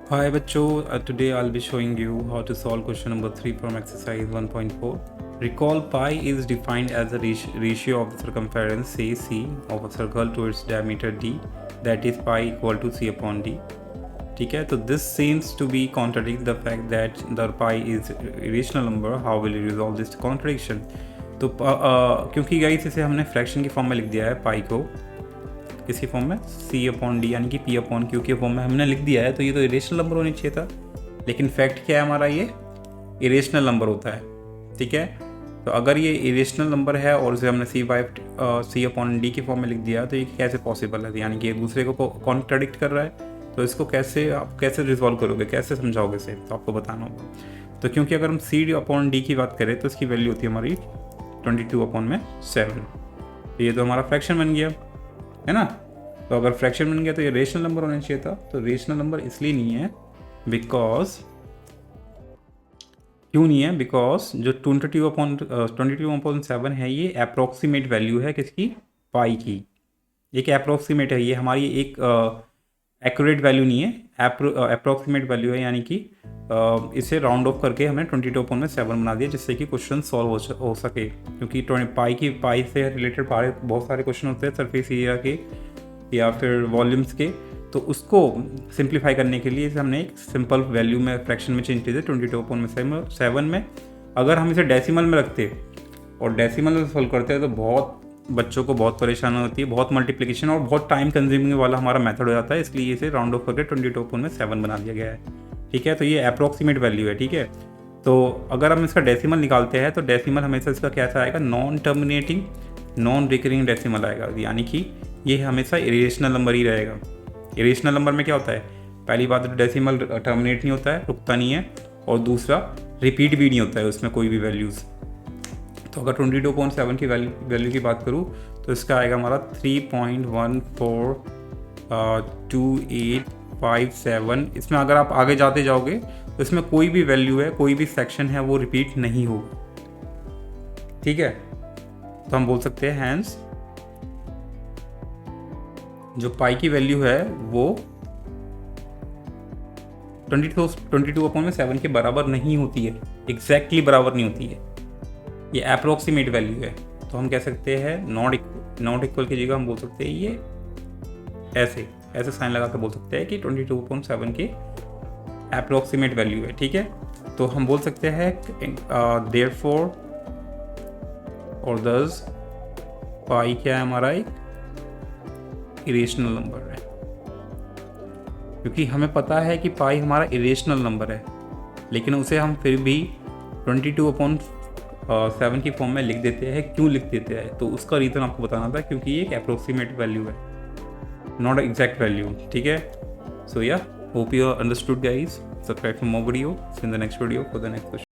Hi बच्चों, today I'll be showing you how to solve question number 3 from exercise 1.4. Recall pi is defined as the ratio of the circumference say C of a circle to its diameter d, that is pi equal to C upon d. ठीक है, तो this seems to be contradict the fact that the pi is irrational number. How will you resolve this contradiction? तो क्योंकि guys इसे हमने fraction की form में लिख दिया है पाई को, किसी फॉर्म में सी अपॉन डी यानी कि पी अपॉन क्यू के फॉर्म में हमने लिख दिया है, तो ये तो इरेशनल नंबर होना चाहिए था। लेकिन फैक्ट क्या है हमारा, ये इरेशनल नंबर होता है। ठीक है, तो अगर ये इरेशनल नंबर है और इसे हमने सी अपॉन डी के फॉर्म में लिख दिया, तो ये कैसे पॉसिबल है, यानी कि एक दूसरे को कॉन्ट्राडिक्ट कर रहा है। तो इसको आप कैसे रिजॉल्व करोगे, कैसे समझाओगे इसे, तो आपको बताना होगा। तो क्योंकि अगर हम सी अपॉन डी की बात करें तो इसकी वैल्यू होती है हमारी 22 अपॉन में 7। तो ये तो हमारा फ्रैक्शन बन गया है ना। तो अगर फ्रैक्शन बन गया तो ये रेशनल नंबर होना चाहिए था। तो रेशनल नंबर इसलिए नहीं है क्यों नहीं है, बिकॉज जो 22/7 है ये अप्रोक्सीमेट वैल्यू है किसकी, पाई की। एक अप्रोक्सीमेट है, ये हमारी एक एक्यूरेट वैल्यू नहीं है, अप्रोक्सीमेट वैल्यू है, यानी कि इसे राउंड ऑफ करके हमने 22/7 बना दिया जिससे कि क्वेश्चन सॉल्व हो सके। क्योंकि पाई से रिलेटेड बहुत सारे क्वेश्चन होते हैं सरफेस एरिया के या फिर वॉल्यूम्स के, तो उसको सिंप्लीफाई करने के लिए हमने एक सिंपल वैल्यू में फ्रैक्शन में चेंज किए थे 22/7 में। अगर हम इसे डेसिमल में रखते और डेसिमल में सॉल्व करते हैं तो बहुत बच्चों को बहुत परेशानी होती है, बहुत मल्टीप्लिकेशन और बहुत टाइम कंज्यूमिंग वाला हमारा मेथड हो जाता है, इसलिए इसे राउंड ऑफ करके 22/7 बना दिया गया है। ठीक है, तो ये अप्रोक्सीमेट वैल्यू है। ठीक है, तो अगर हम इसका डेसिमल निकालते हैं तो डेसिमल हमेशा इसका कैसा आएगा, non terminating non recurring decimal आएगा, यानी कि ये हमेशा इरेशनल नंबर ही रहेगा। इरेशनल नंबर में क्या होता है, पहली बात तो डेसिमल टर्मिनेट नहीं होता है, रुकता नहीं है, और दूसरा रिपीट भी नहीं होता है उसमें कोई भी वैल्यूज़। तो अगर 22/7 की वैल्यू की बात करूँ तो इसका आएगा हमारा 3.142857। इसमें अगर आप आगे जाते जाओगे तो इसमें कोई भी वैल्यू है, कोई भी सेक्शन है, वो रिपीट नहीं होगा। ठीक है, तो हम बोल सकते हैं हैंस जो पाई की वैल्यू है वो 22/7 के बराबर नहीं होती है, एग्जैक्टली बराबर नहीं होती है, ये अप्रोक्सीमेट वैल्यू है। तो हम कह सकते हैं नॉट इक्वल की जगह हम बोल सकते हैं ये ऐसे साइन लगा कर बोल सकते हैं कि 22/7 की अप्रोक्सीमेट वैल्यू है। ठीक है, तो हम बोल सकते हैं देयरफॉर और दस पाई क्या है हमारा, एक इरेशनल नंबर है। क्योंकि हमें पता है कि पाई हमारा इरेशनल नंबर है, लेकिन उसे हम फिर भी 22/7 की फॉर्म में लिख देते हैं। क्यों लिख देते हैं, तो उसका रीज़न आपको बताना था, क्योंकि ये एक अप्रोक्सीमेट वैल्यू है, नॉट एग्जैक्ट वैल्यू। ठीक है, so yeah hope you understood guys. Subscribe for more video, see in the next video for the next question.